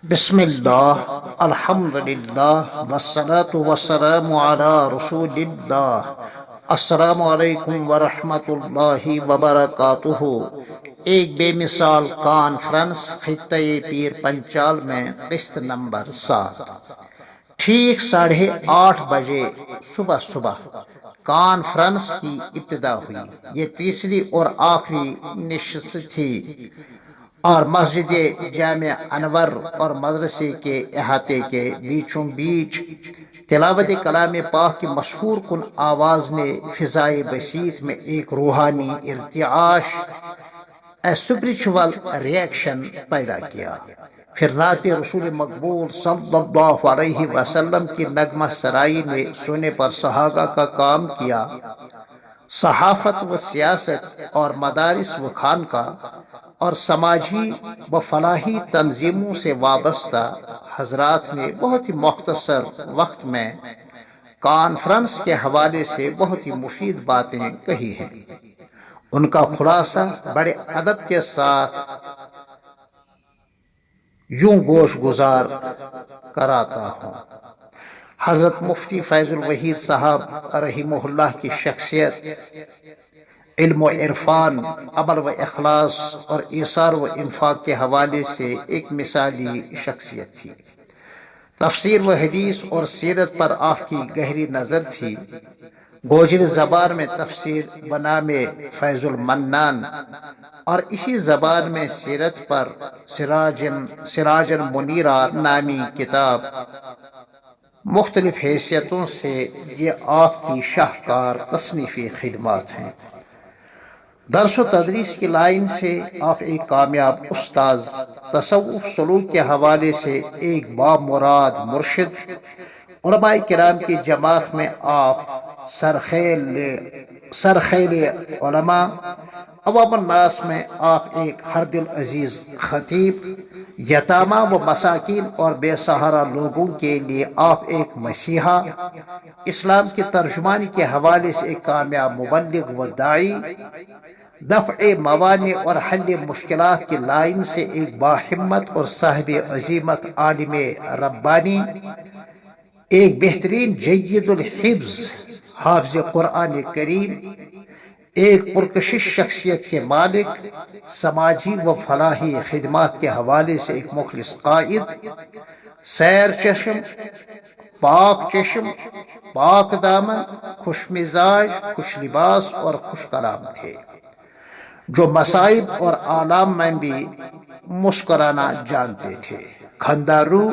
بسم اللہ الحمد للہ والصلاة والسلام علی رسول اللہ۔ السلام علیکم ورحمۃ اللہ وبرکاتہ۔ ایک بے مثال کانفرنس خطۂ پیر پنچال میں قسط نمبر 7، ٹھیک 8:30 بجے صبح کانفرنس کی ابتدا ہوئی۔ یہ تیسری اور آخری نشست تھی اور مسجد جامع انور اور مدرسے کے احاطے کے بیچوں بیچ تلاوت کلام پاک کی مشہور کن آواز نے فضائے بسیط میں ایک روحانی ارتعاش اسپریچول ریئیکشن پیدا کیا۔ پھر نعت رسول مقبول صلی اللہ علیہ وسلم کی نغمہ سرائی نے سونے پر سہاگا کا کام کیا۔ صحافت و سیاست اور مدارس و خانقاہ اور سماجی و فلاحی تنظیموں سے وابستہ حضرات نے بہت ہی مختصر وقت میں کانفرنس کے حوالے سے بہت ہی مفید باتیں کہی ہیں۔ ان کا خلاصہ بڑے ادب کے ساتھ یوں گوش گزار کراتا ہوں۔ حضرت مفتی فیض الوحید صاحب رحمہ اللہ کی شخصیت علم و عرفان، عمل و اخلاص اور ایثار و انفاق کے حوالے سے ایک مثالی شخصیت تھی۔ تفسیر و حدیث اور سیرت پر آپ کی گہری نظر تھی۔ گوجری زبان میں تفسیر بنام فیض المنان اور اسی زبان میں سیرت پر سراج منیرہ نامی کتاب، مختلف حیثیتوں سے یہ آپ کی شاہکار تصنیفی خدمات ہیں۔ درس و تدریس کی لائن سے آپ ایک کامیاب استاذ، تصوف سلوک کے حوالے سے ایک بامراد مرشد، علماء کرام کی جماعت میں آپ سرخیل علماء، عوام الناس میں آپ ایک ہر دل عزیز خطیب، یتامہ و مساکین اور بے سہارا لوگوں کے لیے آپ ایک مسیحا، اسلام کی ترجمانی کے حوالے سے ایک کامیاب مبلغ و داعی، دفع موانع اور حل مشکلات کی لائن سے ایک باہمت اور صاحب عزیمت عالم ربانی، ایک بہترین جید الحفظ حافظ قرآن کریم، ایک پرکشش شخصیت کے مالک، سماجی و فلاحی خدمات کے حوالے سے ایک مخلص قائد، سیر چشم، پاک دامن، خوش مزاج، خوش لباس اور خوش کلام تھے، جو مصائب اور آلام میں بھی مسکرانا جانتے تھے، خندارو،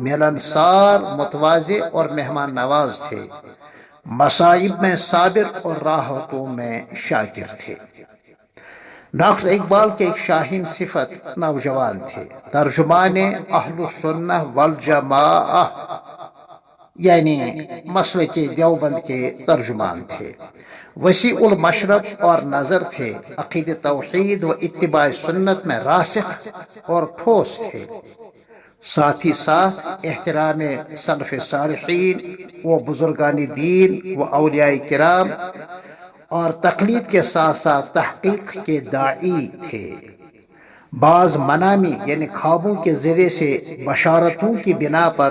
ملنسار، متواضع اور مہمان نواز تھے، مصائب میں صابر اور راحتوں میں شاکر تھے۔ ڈاکٹر اقبال کے ایک شاہین صفت نوجوان تھے، ترجمان اہل السنہ والجماعہ یعنی مسلک دیوبند کے ترجمان تھے، وسیع المشرب اور نظر تھے، عقید توحید و اتباع سنت میں راسخ اور ٹھوس تھے، ساتھ ہی ساتھ احترام سلف صالحین و بزرگان دین و اولیاء کرام اور تقلید کے ساتھ ساتھ تحقیق کے داعی تھے۔ بعض منامی یعنی خوابوں کے ذریعے سے بشارتوں کی بنا پر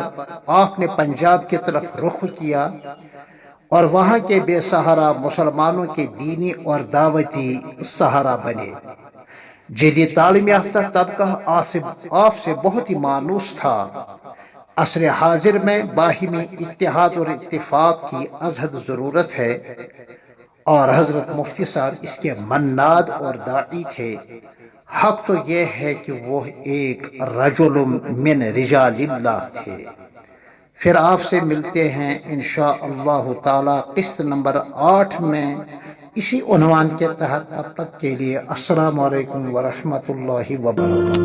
آپ نے پنجاب کی طرف رخ کیا اور وہاں کے بے سہارا مسلمانوں کے دینی اور دعوتی سہارا بنے۔ جدید تعلیم یافتہ طبقہ آپ سے بہت ہی مانوس تھا۔ عصر حاضر میں باہمی اتحاد اور اتفاق کی ازحد ضرورت ہے اور حضرت مفتی صاحب اس کے مناد اور داعی تھے۔ حق تو یہ ہے کہ وہ ایک رجل من رجال اللہ تھے۔ پھر آپ سے ملتے ہیں انشاءاللہ تعالی قسط نمبر 8 میں اسی عنوان کے تحت۔ اب تک کے لیے السلام علیکم ورحمۃ اللہ وبرکاتہ۔